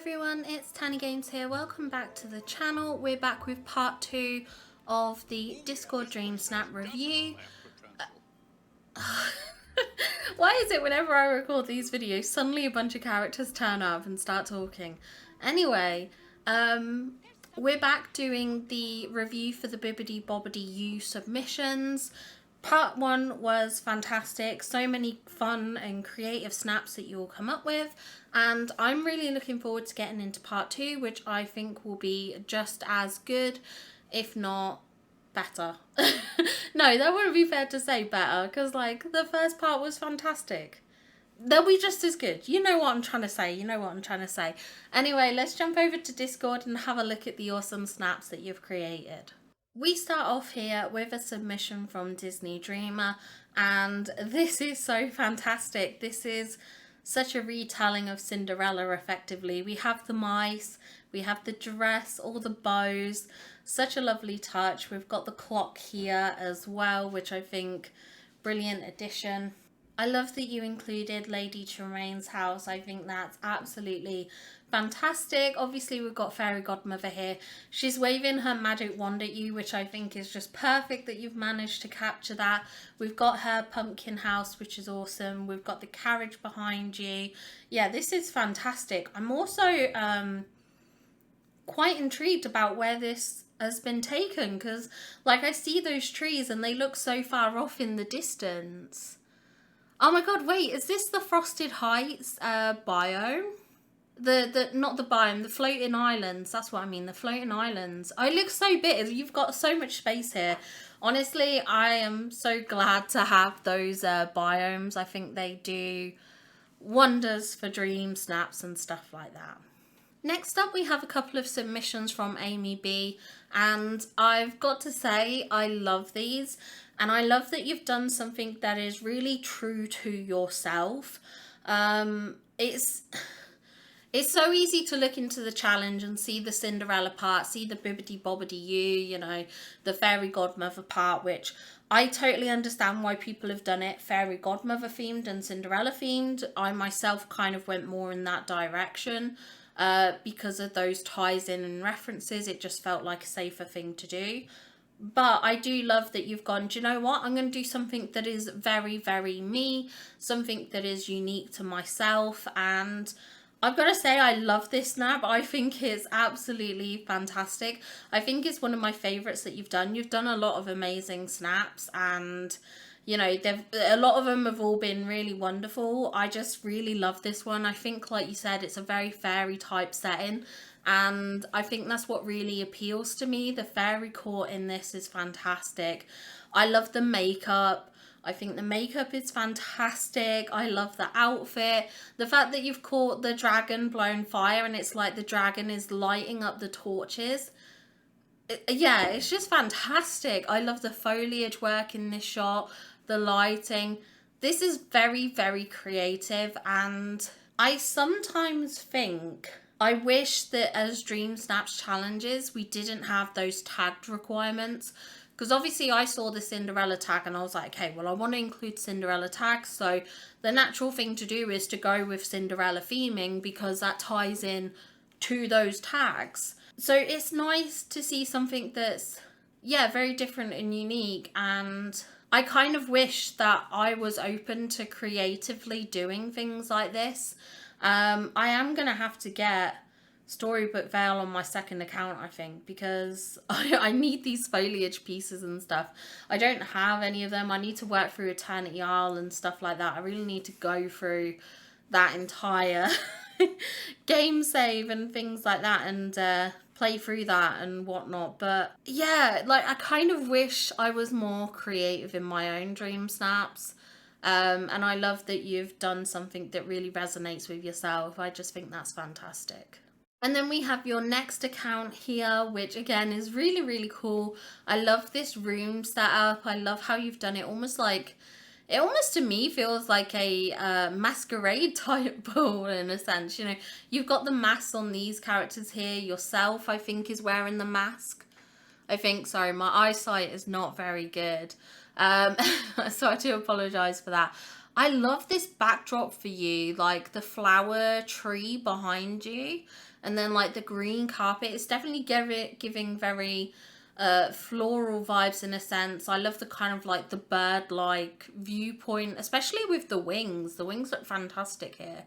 everyone, it's Tanny Games here. Welcome back to the channel. We're back with part 2 of the Discord Dreamsnap review. Why is it whenever I record these videos, suddenly a bunch of characters turn up and start talking? Anyway, we're back doing the review for the Bibbidi Bobbidi U submissions. Part 1 was fantastic, so many fun and creative snaps that you'll come up with, and I'm really looking forward to getting into part 2, which I think will be just as good, if not better. No, that wouldn't be fair to say better, because like the first part was fantastic. They'll be just as good. You know what I'm trying to say. Anyway, let's jump over to Discord and have a look at the awesome snaps that you've created. We start off here with a submission from Disney Dreamer, and this is so fantastic. This is such a retelling of Cinderella effectively. We have the mice, we have the dress, all the bows, such a lovely touch. We've got the clock here as well, which I think brilliant addition. I love that you included Lady Tremaine's house. I think that's absolutely fantastic. Obviously, we've got Fairy Godmother here. She's waving her magic wand at you, which I think is just perfect that you've managed to capture that. We've got her pumpkin house, which is awesome. We've got the carriage behind you. Yeah, this is fantastic. I'm also quite intrigued about where this has been taken, because like I see those trees and they look so far off in the distance. Oh my god, wait, is this the Frosted Heights biome? Not the biome, the floating islands. That's what I mean, the floating islands. Oh, it looks so big. You've got so much space here. Honestly, I am so glad to have those biomes. I think they do wonders for dream snaps and stuff like that. Next up, we have a couple of submissions from Amy B, and I've got to say I love these, and I love that you've done something that is really true to yourself. It's so easy to look into the challenge and see the Cinderella part, see the Bibbidi Bobbidi you know, the Fairy Godmother part, which I totally understand why people have done it Fairy Godmother themed and Cinderella themed. I myself kind of went more in that direction. Because of those ties in and references, it just felt like a safer thing to do. But I do love that you've gone, do you know what, I'm going to do something that is very, very me, something that is unique to myself, and I've got to say I love this snap. I think it's absolutely fantastic. I think it's one of my favourites that you've done. You've done a lot of amazing snaps, and you know, a lot of them have all been really wonderful. I just really love this one. I think, like you said, it's a very fairy type setting, and I think that's what really appeals to me. The fairy court in this is fantastic. I love the makeup. I think the makeup is fantastic. I love the outfit. The fact that you've caught the dragon blowing fire and it's like the dragon is lighting up the torches. Yeah, it's just fantastic. I love the foliage work in this shot, the lighting. This is very, very creative, and I sometimes think I wish that as Dream Snaps challenges we didn't have those tagged requirements, because obviously I saw the Cinderella tag and I was like, okay, well, I want to include Cinderella tags, so the natural thing to do is to go with Cinderella theming because that ties in to those tags. So it's nice to see something that's, yeah, very different and unique, and I kind of wish that I was open to creatively doing things like this. I am going to have to get Storybook Veil on my second account, I think, because I need these foliage pieces and stuff. I don't have any of them. I need to work through Eternity Isle and stuff like that. I really need to go through that entire game save and things like that, and play through that and whatnot. But yeah, like I kind of wish I was more creative in my own dream snaps, and I love that you've done something that really resonates with yourself. I just think that's fantastic. And then we have your next account here, which again is really, really cool. I love this room setup. I love how you've done it almost like, it almost to me feels like a masquerade type ball in a sense. You know, you've got the masks on these characters here. Yourself, I think, is wearing the mask. I think, sorry, my eyesight is not very good. So I do apologise for that. I love this backdrop for you, like the flower tree behind you. and then like the green carpet, it's definitely giving very floral vibes in a sense. I love the kind of like the bird like viewpoint, especially with the wings. The wings look fantastic here.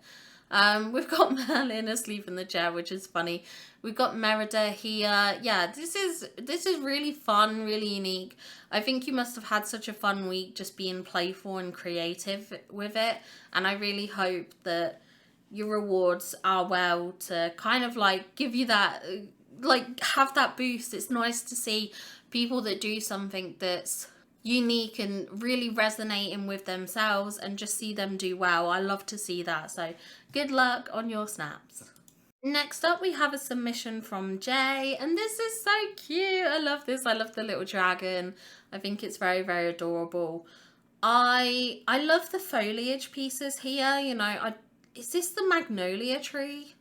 We've got Merlin asleep in the chair, which is funny. We've got Merida here. Yeah, this is really fun, really unique. I think you must have had such a fun week just being playful and creative with it, and I really hope that your rewards are well to kind of like give you that, like have that boost. It's nice to see people that do something that's unique and really resonating with themselves and just see them do well. I love to see that. So good luck on your snaps. Next up, we have a submission from Jay, and this is so cute. I love this. I love the little dragon. I think it's very, very adorable. I love the foliage pieces here. You know, is this the magnolia tree?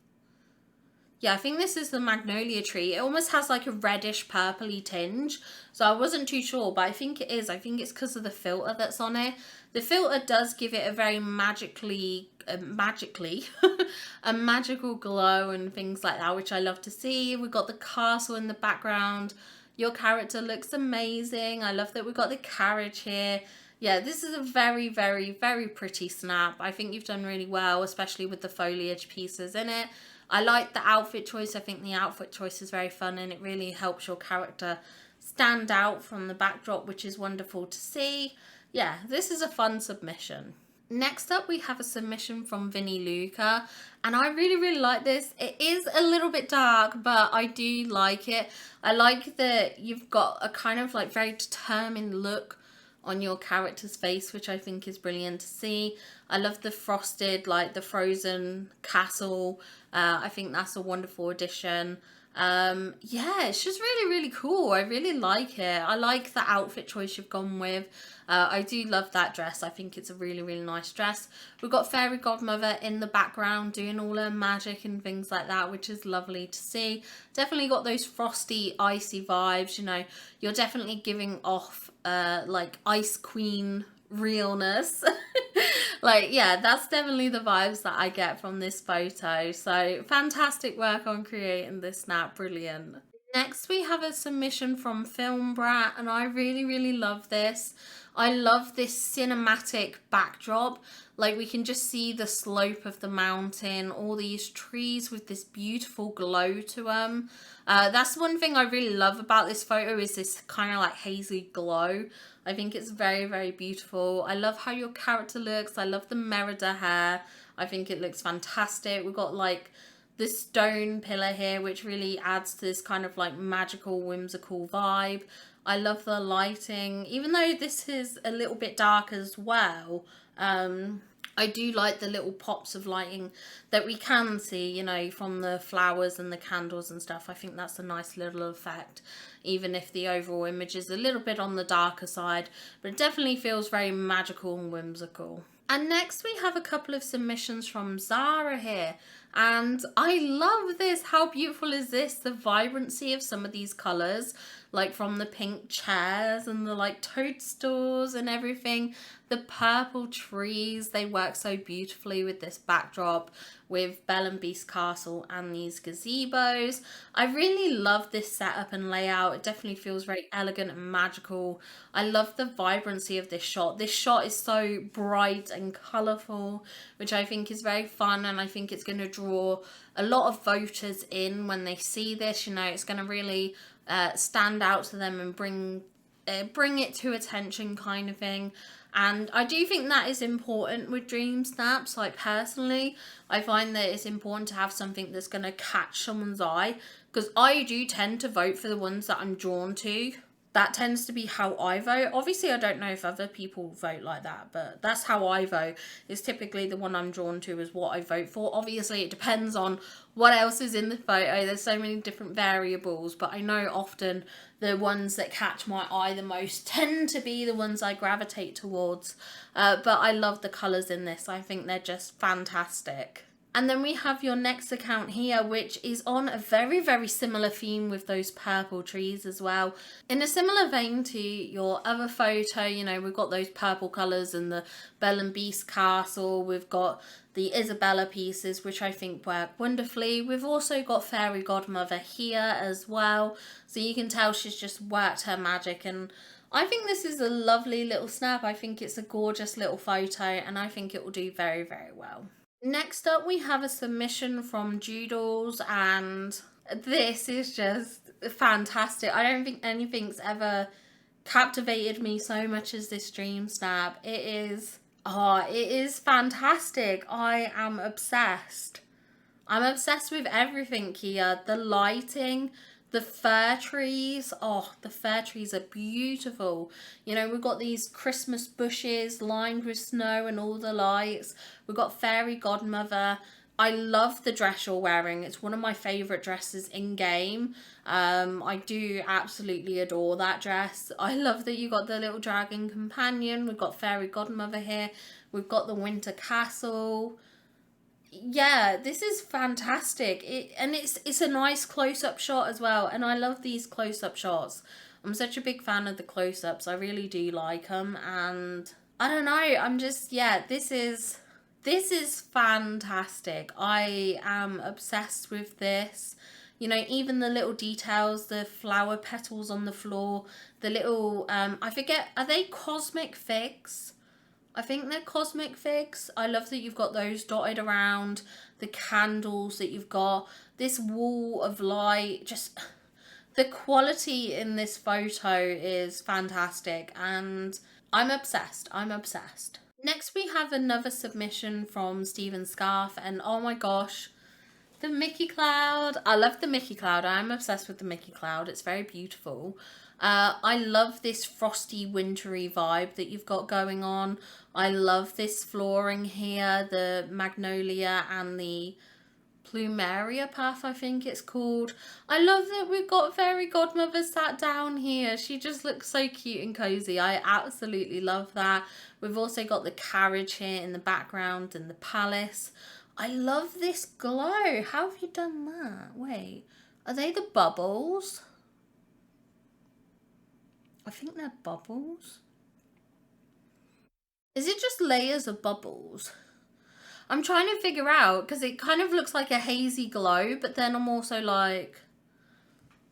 Yeah, I think this is the magnolia tree. It almost has like a reddish purpley tinge. So I wasn't too sure, but I think it is. I think it's because of the filter that's on it. The filter does give it a very a magical glow and things like that, which I love to see. We've got the castle in the background. Your character looks amazing. I love that we've got the carriage here. Yeah, this is a very, very, very pretty snap. I think you've done really well, especially with the foliage pieces in it. I like the outfit choice. I think the outfit choice is very fun and it really helps your character stand out from the backdrop, which is wonderful to see. Yeah, this is a fun submission. Next up, we have a submission from Vinny Luca, and I really, really like this. It is a little bit dark, but I do like it. I like that you've got a kind of like very determined look on your character's face, which I think is brilliant to see. I love the frosted, like the frozen castle. I think that's a wonderful addition. Yeah, it's just really, really cool. I really like it. I like the outfit choice you've gone with. I do love that dress. I think it's a really, really nice dress. We've got Fairy Godmother in the background doing all her magic and things like that, which is lovely to see. Definitely got those frosty, icy vibes. You know, you're definitely giving off like Ice Queen realness. Like, yeah, that's definitely the vibes that I get from this photo. So fantastic work on creating this snap. Brilliant. Next, we have a submission from Film Brat, and I really, really love this. I love this cinematic backdrop. Like, we can just see the slope of the mountain, all these trees with this beautiful glow to them. That's one thing I really love about this photo, is this kind of like hazy glow. I think it's very, very beautiful. I love how your character looks. I love the Merida hair. I think it looks fantastic. We've got like this stone pillar here, which really adds to this kind of like magical, whimsical vibe. I love the lighting, even though this is a little bit dark as well. I do like the little pops of lighting that we can see, you know, from the flowers and the candles and stuff. I think that's a nice little effect, even if the overall image is a little bit on the darker side, but it definitely feels very magical and whimsical. And next we have a couple of submissions from Zara here. And I love this. How beautiful is this? The vibrancy of some of these colours, like from the pink chairs and the like toadstools and everything. The purple trees, they work so beautifully with this backdrop with Belle and Beast Castle and these gazebos. I really love this setup and layout. It definitely feels very elegant and magical. I love the vibrancy of this shot. This shot is so bright and colourful, which I think is very fun, and I think it's going to draw a lot of voters in when they see this. You know, it's going to really stand out to them and bring it to attention, kind of thing. And I do think that is important with Dreamsnaps. Like, personally, I find that it's important to have something that's going to catch someone's eye, because I do tend to vote for the ones that I'm drawn to. That tends to be how I vote. Obviously, I don't know if other people vote like that, but that's how I vote. It's typically the one I'm drawn to is what I vote for. Obviously, it depends on what else is in the photo. There's so many different variables, but I know often the ones that catch my eye the most tend to be the ones I gravitate towards. But I love the colours in this. I think they're just fantastic. And then we have your next account here, which is on a very, very similar theme with those purple trees as well. In a similar vein to your other photo, you know, we've got those purple colours and the Belle and Beast castle. We've got the Isabella pieces, which I think work wonderfully. We've also got Fairy Godmother here as well. So you can tell she's just worked her magic, and I think this is a lovely little snap. I think it's a gorgeous little photo, and I think it will do very, very well. Next up, we have a submission from Doodles, and this is just fantastic. I don't think anything's ever captivated me so much as this dream snap. It is fantastic. I am obsessed. I'm obsessed with everything here. The lighting, the fir trees. Oh, the fir trees are beautiful. You know, we've got these Christmas bushes lined with snow and all the lights. We've got Fairy Godmother. I love the dress you're wearing. It's one of my favourite dresses in game. I do absolutely adore that dress. I love that you got the little dragon companion. We've got Fairy Godmother here. We've got the winter castle. Yeah, this is fantastic. It's a nice close-up shot as well, and I love these close-up shots. I'm such a big fan of the close-ups. I really do like them, and I don't know, I'm just, yeah, this is fantastic. I am obsessed with this. You know, even the little details, the flower petals on the floor, the little I forget, are they cosmic figs? I think they're cosmic figs. I love that you've got those dotted around, the candles that you've got, this wall of light. Just the quality in this photo is fantastic, and I'm obsessed. I'm obsessed. Next we have another submission from Stephen Scarf, and oh my gosh, the Mickey Cloud. I love the Mickey Cloud. I'm obsessed with the Mickey Cloud. It's very beautiful. I love this frosty, wintry vibe that you've got going on. I love this flooring here, the magnolia and the plumeria path, I think it's called. I love that we've got Fairy Godmother sat down here. She just looks so cute and cozy. I absolutely love that. We've also got the carriage here in the background and the palace. I love this glow. How have you done that? Wait, are they the bubbles? I think they're bubbles. Is it just layers of bubbles? I'm trying to figure out, because it kind of looks like a hazy glow, but then I'm also like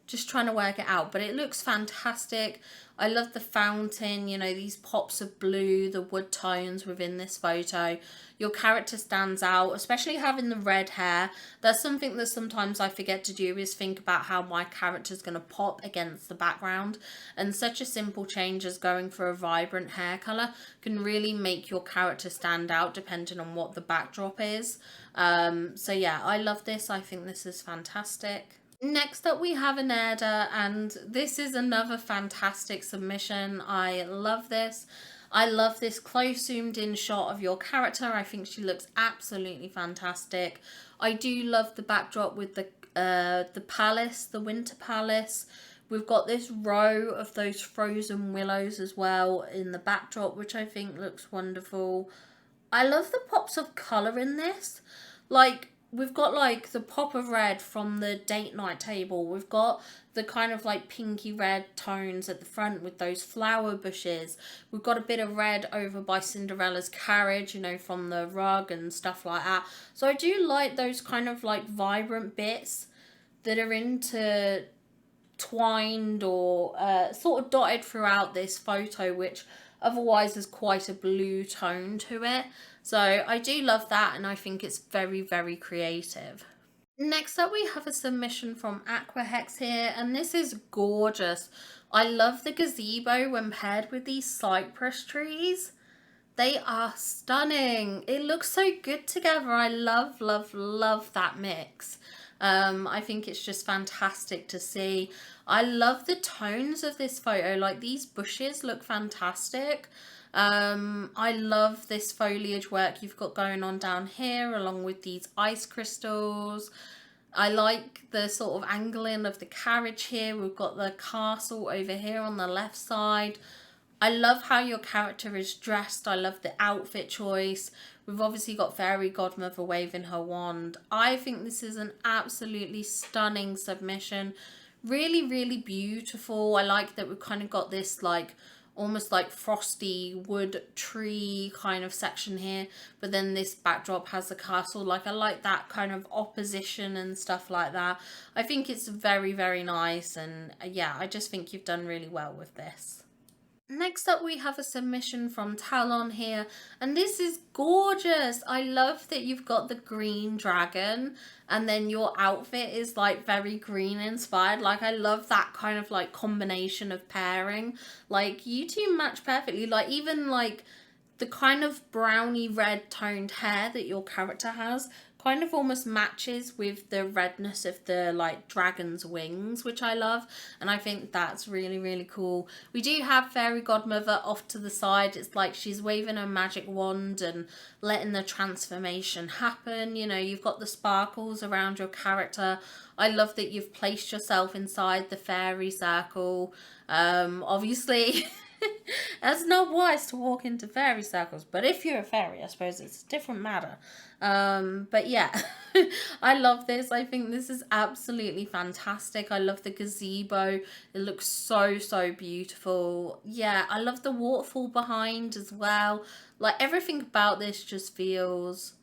just trying to work it out. But it looks fantastic. I love the fountain, you know, these pops of blue, the wood tones within this photo. Your character stands out, especially having the red hair. That's something that sometimes I forget to do, is think about how my character's going to pop against the background. And such a simple change as going for a vibrant hair colour can really make your character stand out depending on what the backdrop is. So yeah, I love this. I think this is fantastic. Next up we have Aneda, and this is another fantastic submission. I love this. I love this close zoomed in shot of your character. I think she looks absolutely fantastic. I do love the backdrop with the palace, the winter palace. We've got this row of those frozen willows as well in the backdrop, which I think looks wonderful. I love the pops of colour in this. Like, we've got like the pop of red from the date night table. We've got the kind of like pinky red tones at the front with those flower bushes. We've got a bit of red over by Cinderella's carriage, you know, from the rug and stuff like that. So I do like those kind of like vibrant bits that are intertwined or sort of dotted throughout this photo, which otherwise is quite a blue tone to it. So I do love that, and I think it's very, very creative. Next up we have a submission from Aquahex here, and this is gorgeous. I love the gazebo when paired with these cypress trees. They are stunning. It looks so good together. I love, love, love that mix. I think it's just fantastic to see. I love the tones of this photo. Like, these bushes look fantastic. I love this foliage work you've got going on down here along with these ice crystals. I like the sort of angling of the carriage here. We've got the castle over here on the left side. I love how your character is dressed. I love the outfit choice. We've obviously got Fairy Godmother waving her wand. I think this is an absolutely stunning submission. Really, really beautiful. I like that we've kind of got this like almost like frosty wood tree kind of section here, but then this backdrop has a castle. Like, I like that kind of opposition and stuff like that. I think it's very, very nice, and yeah, I just think you've done really well with this. Next up, we have a submission from Talon here, and this is gorgeous. I love that you've got the green dragon, and then your outfit is like very green inspired. Like, I love that kind of like combination of pairing. Like, you two match perfectly. Like, even like the kind of browny red toned hair that your character has kind of almost matches with the redness of the like dragon's wings, which I love, and I think that's really, really cool. We do have Fairy Godmother off to the side. It's like she's waving a magic wand and letting the transformation happen. You know, you've got the sparkles around your character. I love that you've placed yourself inside the fairy circle. Obviously it's not wise to walk into fairy circles, but if you're a fairy, I suppose it's a different matter. But yeah, I love this. I think this is absolutely fantastic. I love the gazebo. It looks so, so beautiful. Yeah, I love the waterfall behind as well. Like, everything about this just feels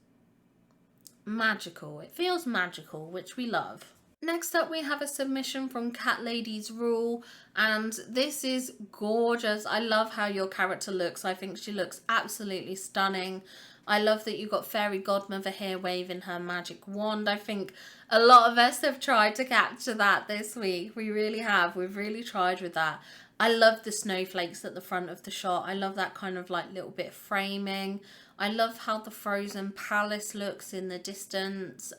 magical. It feels magical, which we love. Next up, we have a submission from Cat Lady's Rule, and this is gorgeous. I love how your character looks. I think she looks absolutely stunning. I love that you've got Fairy Godmother here waving her magic wand. I think a lot of us have tried to capture that this week. We really have. We've really tried with that. I love the snowflakes at the front of the shot. I love that kind of like little bit of framing. I love how the frozen palace looks in the distance.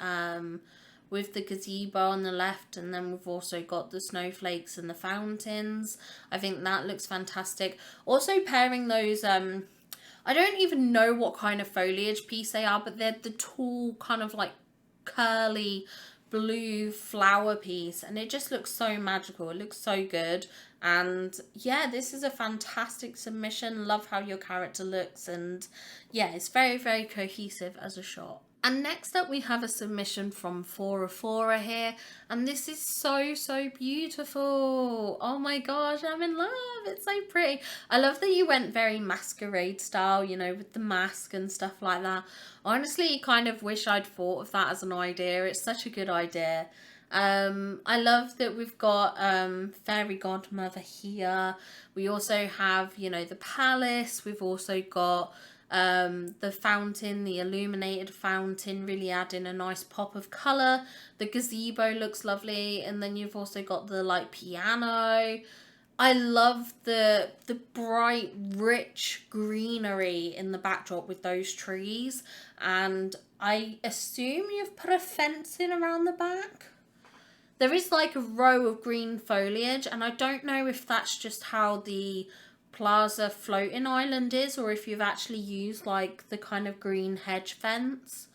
With the gazebo on the left, and then we've also got the snowflakes and the fountains. I think that looks fantastic. Also pairing those, I don't even know what kind of foliage piece they are, but they're the tall kind of like curly blue flower piece, and it just looks so magical. It looks so good. And yeah, this is a fantastic submission. Love how your character looks, and yeah, it's very, very cohesive as a shot. And next up, we have a submission from Fora here, and this is so, so beautiful. Oh my gosh, I'm in love. It's so pretty. I love that you went very masquerade style, you know, with the mask and stuff like that. Honestly, kind of wish I'd thought of that as an idea. It's such a good idea. I love that we've got Fairy Godmother here. We also have, you know, the palace. We've also got the fountain, the illuminated fountain, really adding a nice pop of colour. The gazebo looks lovely, and then you've also got the like piano. I love the bright, rich greenery in the backdrop with those trees, and I assume you've put a fence in around the back. There is like a row of green foliage, and I don't know if that's just how the Plaza floating island is, or if you've actually used like the kind of green hedge fence.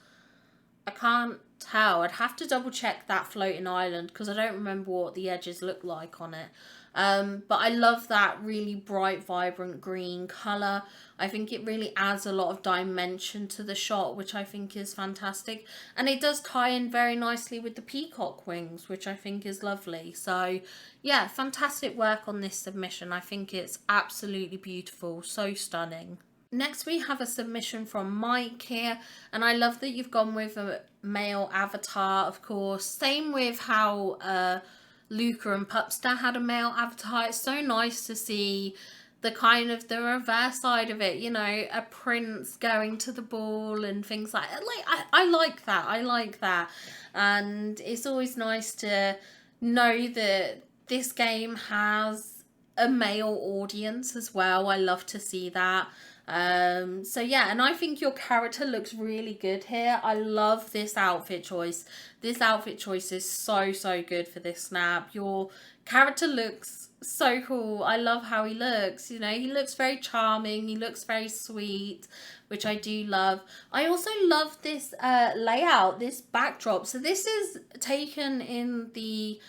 I can't tell. I'd have to double check that floating island because I don't remember what the edges look like on it. But I love that really bright, vibrant green colour. I think it really adds a lot of dimension to the shot, which I think is fantastic. And it does tie in very nicely with the peacock wings, which I think is lovely. So yeah, fantastic work on this submission. I think it's absolutely beautiful, so stunning. Next, we have a submission from Mike here, and I love that you've gone with a male avatar, of course. Same with how Luca and Pupstar had a male avatar. It's so nice to see the kind of the reverse side of it, you know, a prince going to the ball and things like that. Like, I like that. I like that. And it's always nice to know that this game has a male audience as well. I love to see that. So yeah, and I think your character looks really good here. I love this outfit choice. This outfit choice is so, so good for this snap. Your character looks so cool. I love how he looks. You know, he looks very charming. He looks very sweet, which I do love. I also love this layout, this backdrop. So this is taken in the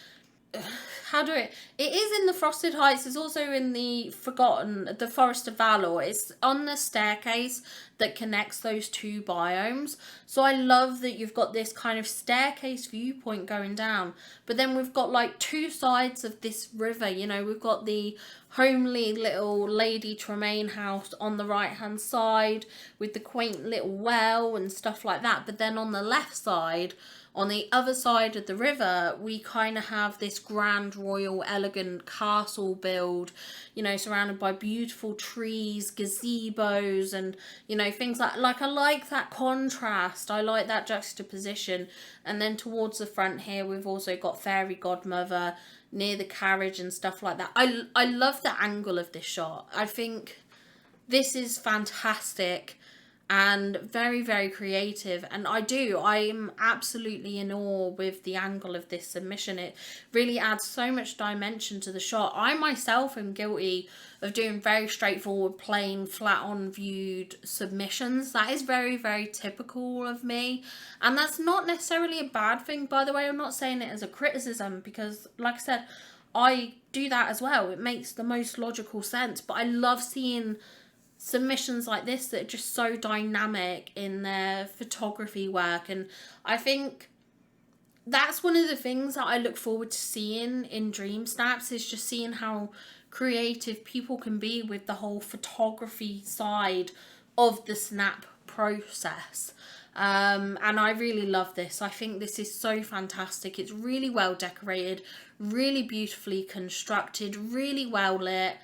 how do it is in the Frosted Heights. It's also in the Forest of Valor. It's on the staircase that connects those two biomes. So I love that you've got this kind of staircase viewpoint going down, but then we've got like two sides of this river. You know, we've got the homely little Lady Tremaine house on the right hand side with the quaint little well and stuff like that, but then on the left side, on the other side of the river, we kind of have this grand royal elegant castle build, you know, surrounded by beautiful trees, gazebos, and, you know, things like I like that contrast. I like that juxtaposition. And then towards the front here, we've also got Fairy Godmother near the carriage and stuff like that. I love the angle of this shot. I think this is fantastic and very, very creative, and I'm absolutely in awe with the angle of this submission. It really adds so much dimension to the shot. I myself am guilty of doing very straightforward, plain, flat on viewed submissions. That is very, very typical of me, and that's not necessarily a bad thing, by the way. I'm not saying it as a criticism, because like I said, I do that as well. It makes the most logical sense, but I love seeing submissions like this that are just so dynamic in their photography work. And I think that's one of the things that I look forward to seeing in Dreamsnaps, is just seeing how creative people can be with the whole photography side of the snap process. And I really love this. I think this is so fantastic. It's really well decorated, really beautifully constructed, really well lit,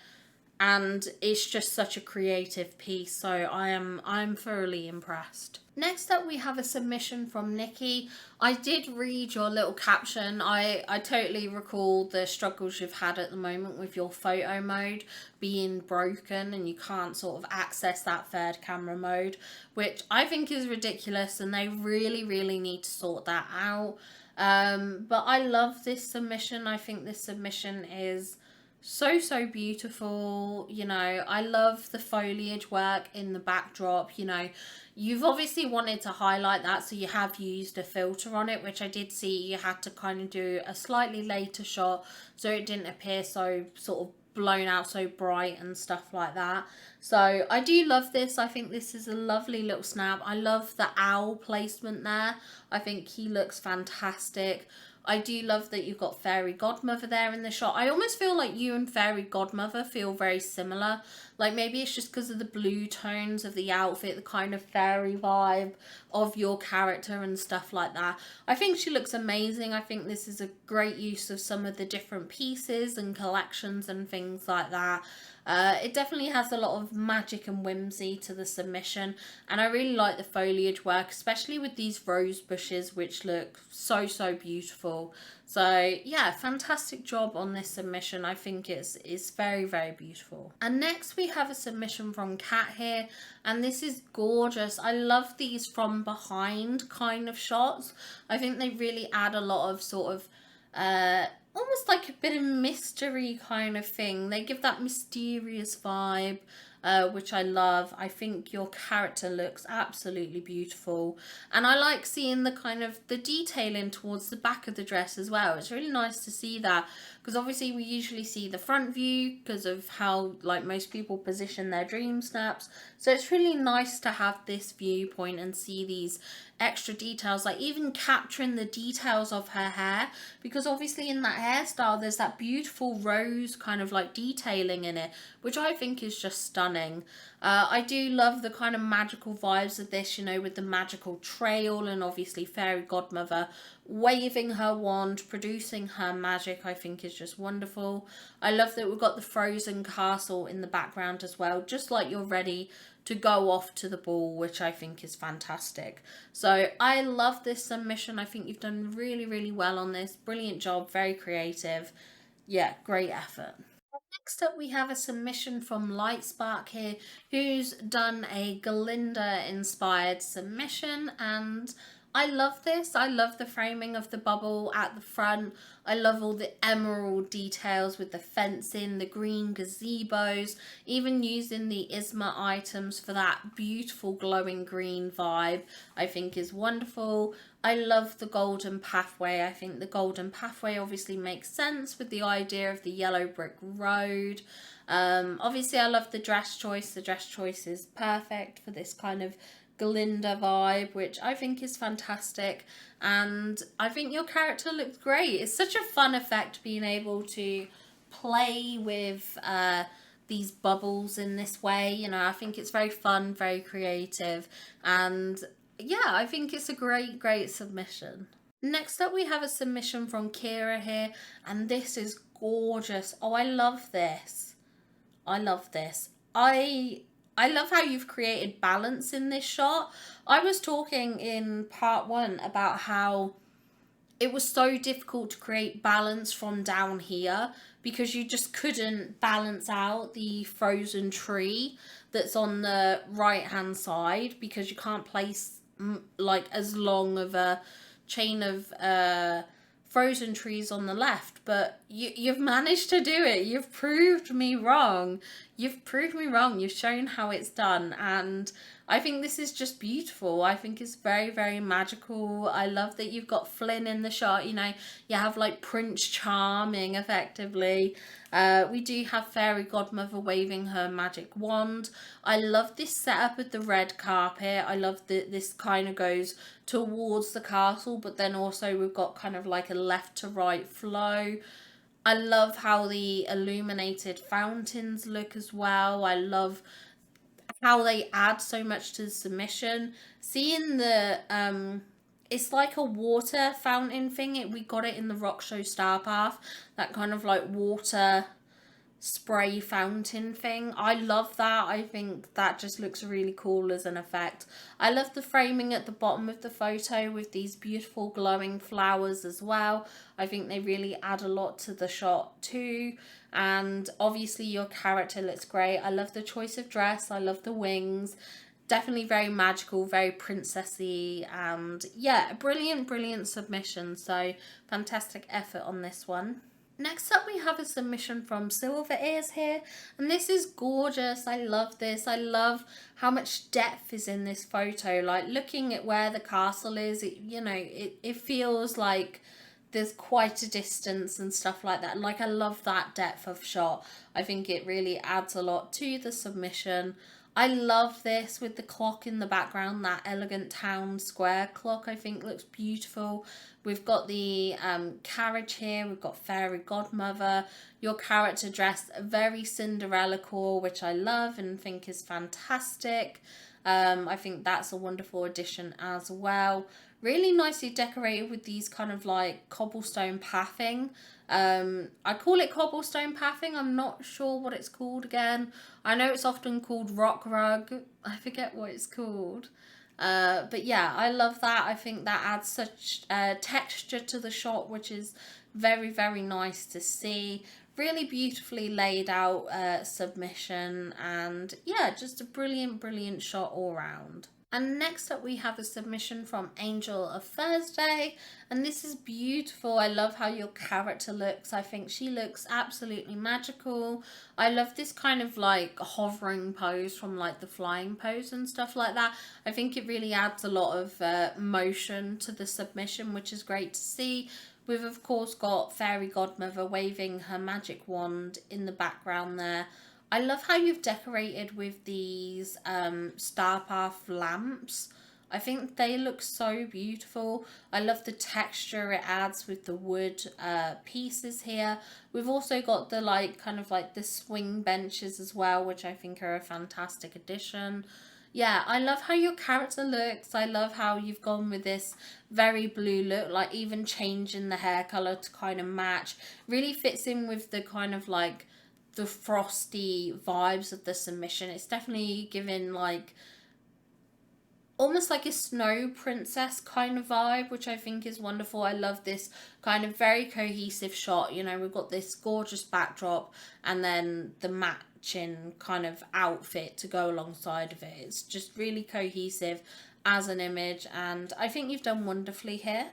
and it's just such a creative piece. So I'm thoroughly impressed. Next up, we have a submission from Nikki. I did read your little caption. I totally recall the struggles you've had at the moment with your photo mode being broken and you can't sort of access that third camera mode, which I think is ridiculous, and they really, really need to sort that out. But I love this submission. I think this submission is so beautiful. You know, I love the foliage work in the backdrop. You know, you've obviously wanted to highlight that, so you have used a filter on it, which I did see you had to kind of do a slightly later shot so it didn't appear so sort of blown out, so bright and stuff like that. So I do love this. I think this is a lovely little snap. I love the owl placement there. I think he looks fantastic. I do love that you've got Fairy Godmother there in the shot. I almost feel like you and Fairy Godmother feel very similar. Like maybe it's just because of the blue tones of the outfit, the kind of fairy vibe of your character and stuff like that. I think she looks amazing. I think this is a great use of some of the different pieces and collections and things like that. It definitely has a lot of magic and whimsy to the submission, and I really like the foliage work, especially with these rose bushes, which look so beautiful. So yeah, fantastic job on this submission. I think it's very beautiful. And next we have a submission from Kat here, and this is gorgeous. I love these from behind kind of shots. I think they really add a lot of sort of almost like a bit of mystery kind of thing. They give that mysterious vibe, which I love. I think your character looks absolutely beautiful, and I like seeing the kind of the detailing towards the back of the dress as well. It's really nice to see that, because obviously we usually see the front view because of how like most people position their dream snaps. So it's really nice to have this viewpoint and see these extra details, like even capturing the details of her hair, because obviously in that hairstyle there's that beautiful rose kind of like detailing in it, which I think is just stunning. I do love the kind of magical vibes of this, you know, with the magical trail and obviously Fairy Godmother waving her wand, producing her magic. I think is just wonderful. I love that we've got the frozen castle in the background as well, just like you're ready to go off to the ball, which I think is fantastic. So I love this submission. I think you've done really well on this. Brilliant job, very creative. Yeah, great effort. Next up, we have a submission from Lightspark here, who's done a Glinda inspired submission, and I love this. I love the framing of the bubble at the front. I love all the emerald details with the fencing, the green gazebos, even using the Isma items for that beautiful glowing green vibe, I think is wonderful. I love the golden pathway. I think the golden pathway obviously makes sense with the idea of the yellow brick road. Obviously I love the dress choice. The dress choice is perfect for this kind of Glinda vibe, which I think is fantastic, and I think your character looks great. It's such a fun effect being able to play with these bubbles in this way. You know, I think it's very fun, very creative, and yeah, I think it's a great submission. Next up, we have a submission from Kira here, and this is gorgeous. Oh, I love this. I love this. I love how you've created balance in this shot. I was talking in part one about how it was so difficult to create balance from down here because you just couldn't balance out the frozen tree that's on the right hand side because you can't place like as long of a chain of frozen trees on the left, but you've managed to do it. You've proved me wrong. You've shown how it's done, and I think this is just beautiful. I think it's very magical. I love that you've got Flynn in the shot. You know, you have like Prince Charming effectively. We do have Fairy Godmother waving her magic wand. I love this setup with the red carpet. I love that this kind of goes towards the castle, but then also we've got kind of like a left to right flow. I love how the illuminated fountains look as well. I love how they add so much to the submission. Seeing the it's like a water fountain thing. We got it in the Rock Show Star Path, that kind of like water spray fountain thing. I love that. I think that just looks really cool as an effect. I love the framing at the bottom of the photo with these beautiful glowing flowers as well. I think they really add a lot to the shot too. And obviously your character looks great. I love the choice of dress. I love the wings. Definitely very magical, very princessy, and yeah, brilliant submission. So fantastic effort on this one. Next up, we have a submission from Silver Ears here, and this is gorgeous. I love this. I love how much depth is in this photo. Like looking at where the castle is, it feels like there's quite a distance and stuff like that. Like I love that depth of shot. I think it really adds a lot to the submission. I love this with the clock in the background, that elegant town square clock I think looks beautiful. We've got the carriage here, we've got Fairy Godmother, your character dressed very Cinderella core, which I love and think is fantastic. I think that's a wonderful addition as well. Really nicely decorated with these kind of like cobblestone pathing. I call it cobblestone pathing. I'm not sure what it's called again. I know it's often called rock rug. I forget what it's called. But yeah, I love that. I think that adds such texture to the shot, which is very nice to see. Really beautifully laid out submission, and yeah, just a brilliant shot all round. And next up we have a submission from Angel of Thursday, and this is beautiful. I love how your character looks. I think she looks absolutely magical. I love this kind of like hovering pose from like the flying pose and stuff like that. I think it really adds a lot of motion to the submission, which is great to see. We've of course got Fairy Godmother waving her magic wand in the background there. I love how you've decorated with these Star Path lamps. I think they look so beautiful. I love the texture it adds with the wood pieces here. We've also got the like kind of like the swing benches as well, which I think are a fantastic addition. Yeah, I love how your character looks. I love how you've gone with this very blue look, like even changing the hair color to kind of match. Really fits in with the kind of like the frosty vibes of the submission. It's definitely given like almost like a snow princess kind of vibe, which I think is wonderful. I love this kind of very cohesive shot. You know, we've got this gorgeous backdrop and then the matching kind of outfit to go alongside of it. It's just really cohesive as an image, and I think you've done wonderfully here.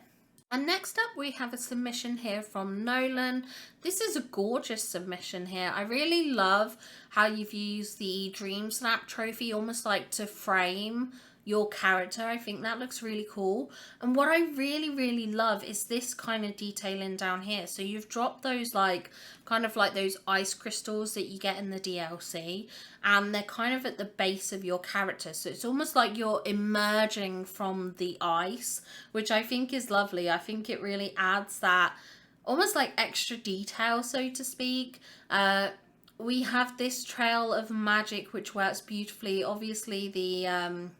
And next up we have a submission here from Nolan. This is a gorgeous submission here. I really love how you've used the Dreamsnap trophy almost like to frame your character. I think that looks really cool. And what I really love is this kind of detailing down here. So you've dropped those like kind of like those ice crystals that you get in the DLC, and they're kind of at the base of your character, so it's almost like you're emerging from the ice, which I think is lovely. I think it really adds that almost like extra detail, so to speak. We have this trail of magic which works beautifully. Obviously the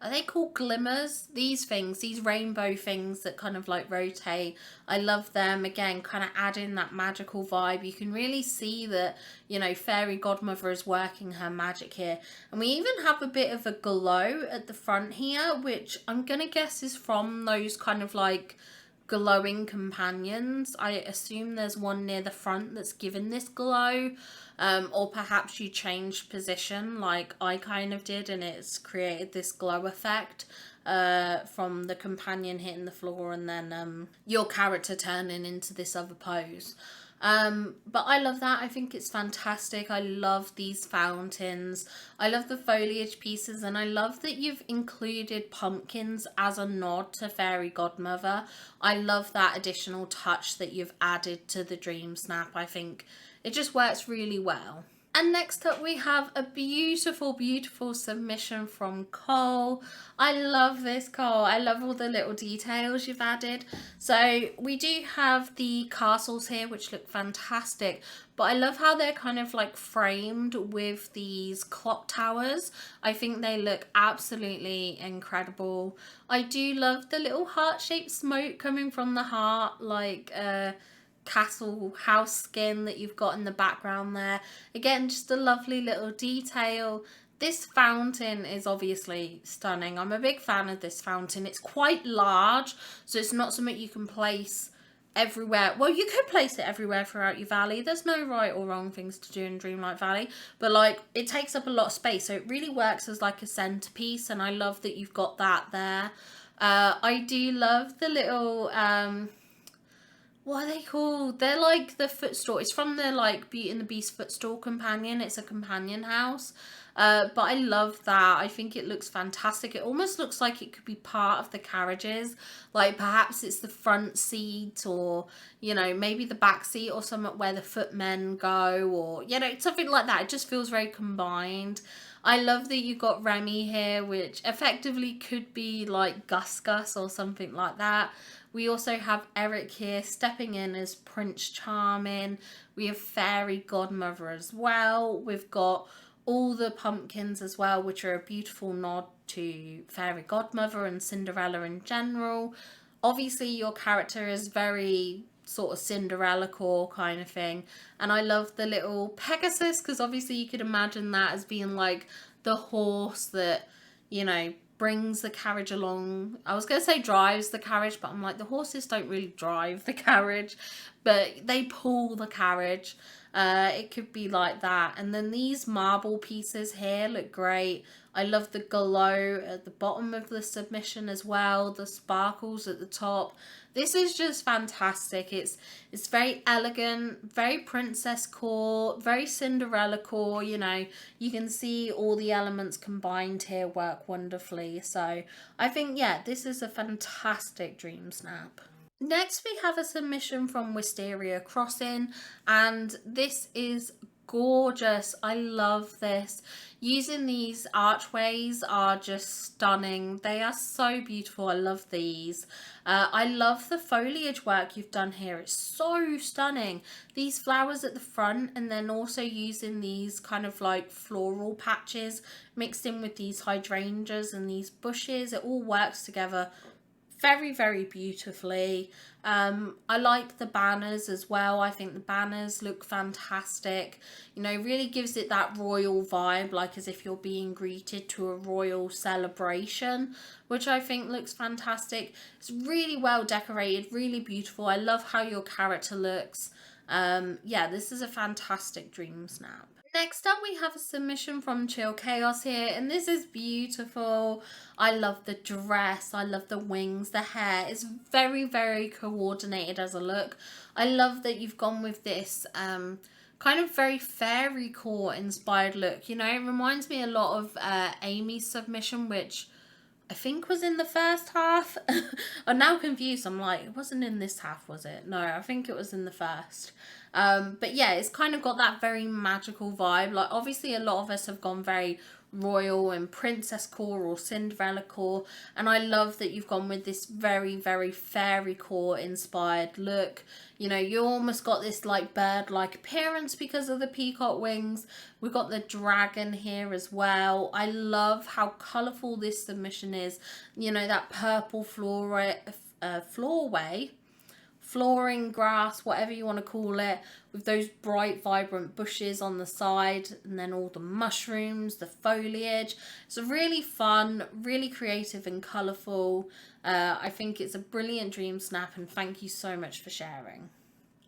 are they called glimmers? These things, these rainbow things that kind of like rotate. I love them. Again, kind of adding that magical vibe. You can really see that, you know, Fairy Godmother is working her magic here. And we even have a bit of a glow at the front here, which I'm going to guess is from those kind of like glowing companions. I assume there's one near the front that's given this glow. Or perhaps you changed position like I kind of did, and it's created this glow effect from the companion hitting the floor and then your character turning into this other pose. But I love that. I think it's fantastic. I love these fountains. I love the foliage pieces, and I love that you've included pumpkins as a nod to Fairy Godmother. I love that additional touch that you've added to the Dreamsnap. I think it just works really well. And next up we have a beautiful submission from Cole. I love this, Cole. I love all the little details you've added. So we do have the castles here, which look fantastic, but I love how they're kind of like framed with these clock towers. I think they look absolutely incredible. I do love the little heart-shaped smoke coming from the heart, like castle house skin that you've got in the background there. Again, just a lovely little detail. This fountain is obviously stunning. I'm a big fan of this fountain. It's quite large, so it's not something you can place everywhere. Well, you could place it everywhere throughout your valley. There's no right or wrong things to do in Dreamlight Valley, but like it takes up a lot of space, so it really works as like a centerpiece, and I love that you've got that there. I do love the little what are they called? They're like the footstool. It's from the like Beauty and the Beast footstool companion. It's a companion house. But I love that. I think it looks fantastic. It almost looks like it could be part of the carriages. Like perhaps it's the front seat, or, you know, maybe the back seat or something where the footmen go, or, you know, something like that. It just feels very combined. I love that you got Remy here, which effectively could be like Gus or something like that. We also have Eric here stepping in as Prince Charming. We have Fairy Godmother as well. We've got all the pumpkins as well, which are a beautiful nod to Fairy Godmother and Cinderella in general. Obviously, your character is very sort of Cinderella core kind of thing. And I love the little Pegasus, because obviously you could imagine that as being like the horse that, you know, brings the carriage along. I was going to say drives the carriage, but I'm like, the horses don't really drive the carriage, but they pull the carriage. It could be like that. And then these marble pieces here look great. I love the glow at the bottom of the submission as well, the sparkles at the top. This is just fantastic. It's very elegant, very princess core, very Cinderella core, you know. You can see all the elements combined here work wonderfully. So I think, yeah, this is a fantastic Dreamsnap. Next we have a submission from Wisteria Crossing, and this is gorgeous. I love this. Using these archways are just stunning. They are so beautiful. I love these. I love the foliage work you've done here. It's so stunning. These flowers at the front, and then also using these kind of like floral patches mixed in with these hydrangeas and these bushes. It all works together very beautifully. I like the banners as well. I think the banners look fantastic. You know, really gives it that royal vibe, like as if you're being greeted to a royal celebration, which I think looks fantastic. It's really well decorated, really beautiful. I love how your character looks. Yeah, this is a fantastic Dreamsnap. Next up, we have a submission from Chill Chaos here, and this is beautiful. I love the dress, I love the wings, the hair. It's very, very coordinated as a look. I love that you've gone with this kind of very fairy core inspired look. You know, it reminds me a lot of Amy's submission, which I think was in the first half. I'm now confused. I'm like, it wasn't in this half, was it? No, I think it was in the first. But yeah, it's kind of got that very magical vibe. Like, obviously, a lot of us have gone very royal and princess core or Cinderella core, and I love that you've gone with this very, very fairy core inspired look. You know, you almost got this like bird-like appearance because of the peacock wings. We've got the dragon here as well. I love how colourful this submission is. You know, that purple flooring, grass, whatever you want to call it, with those bright, vibrant bushes on the side, and then all the mushrooms, the foliage. It's a really fun, really creative and colourful. I think it's a brilliant dream snap, and thank you so much for sharing.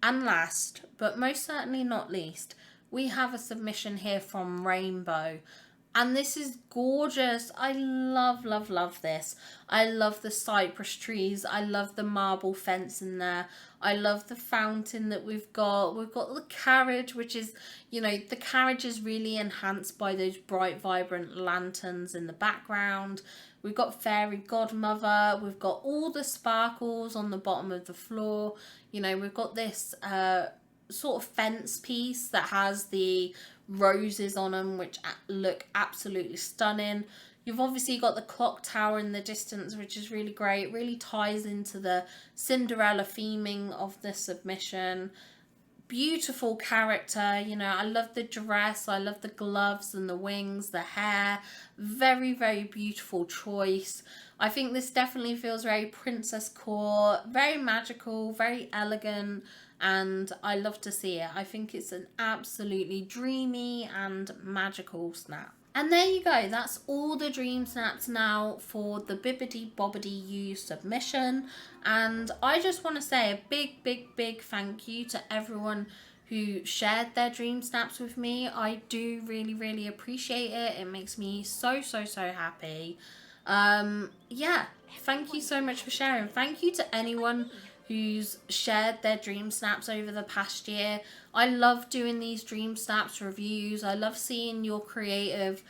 And last, but most certainly not least, we have a submission here from Rainbow. And this is gorgeous. I love, love, love this. I love the cypress trees. I love the marble fence in there. I love the fountain that we've got. We've got the carriage, which is, you know, the carriage is really enhanced by those bright, vibrant lanterns in the background. We've got fairy godmother. We've got all the sparkles on the bottom of the floor. You know, we've got this sort of fence piece that has the roses on them, which look absolutely stunning. You've obviously got the clock tower in the distance, which is really great. Really ties into the Cinderella theming of the submission. Beautiful character, you know, I love the dress, I love the gloves and the wings, the hair. Very, very beautiful choice. I think this definitely feels very princess core, very magical, very elegant, and I love to see it. I think it's an absolutely dreamy and magical snap. And there you go, that's all the dream snaps now for the Bibbidi Bobbidi You submission. And I just want to say a big, big, big thank you to everyone who shared their dream snaps with me. I do really, really appreciate it. It makes me so, so, so happy. Yeah, thank you so much for sharing. Thank you to anyone who's shared their dream snaps over the past year. I love doing these dream snaps reviews. I love seeing your creative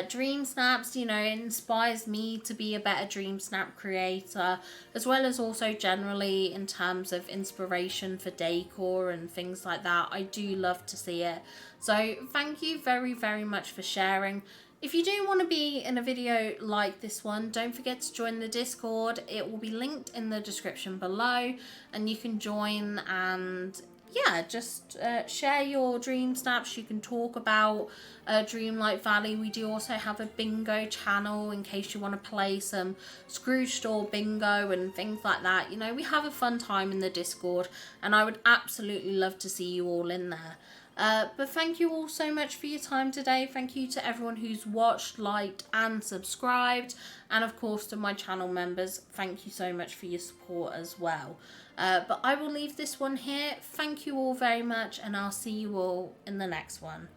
dream snaps. You know, it inspires me to be a better dream snap creator, as well as also generally in terms of inspiration for decor and things like that. I do love to see it. So thank you very, very much for sharing. If you do want to be in a video like this one, don't forget to join the Discord. It will be linked in the description below, and you can join and yeah, just share your dream snaps. You can talk about Dreamlight Valley. We do also have a bingo channel in case you want to play some Scrooge Store bingo and things like that. You know, we have a fun time in the Discord, and I would absolutely love to see you all in there. But thank you all so much for your time today. Thank you to everyone who's watched, liked and subscribed, and of course to my channel members, thank you so much for your support as well. But I will leave this one here. Thank you all very much, and I'll see you all in the next one.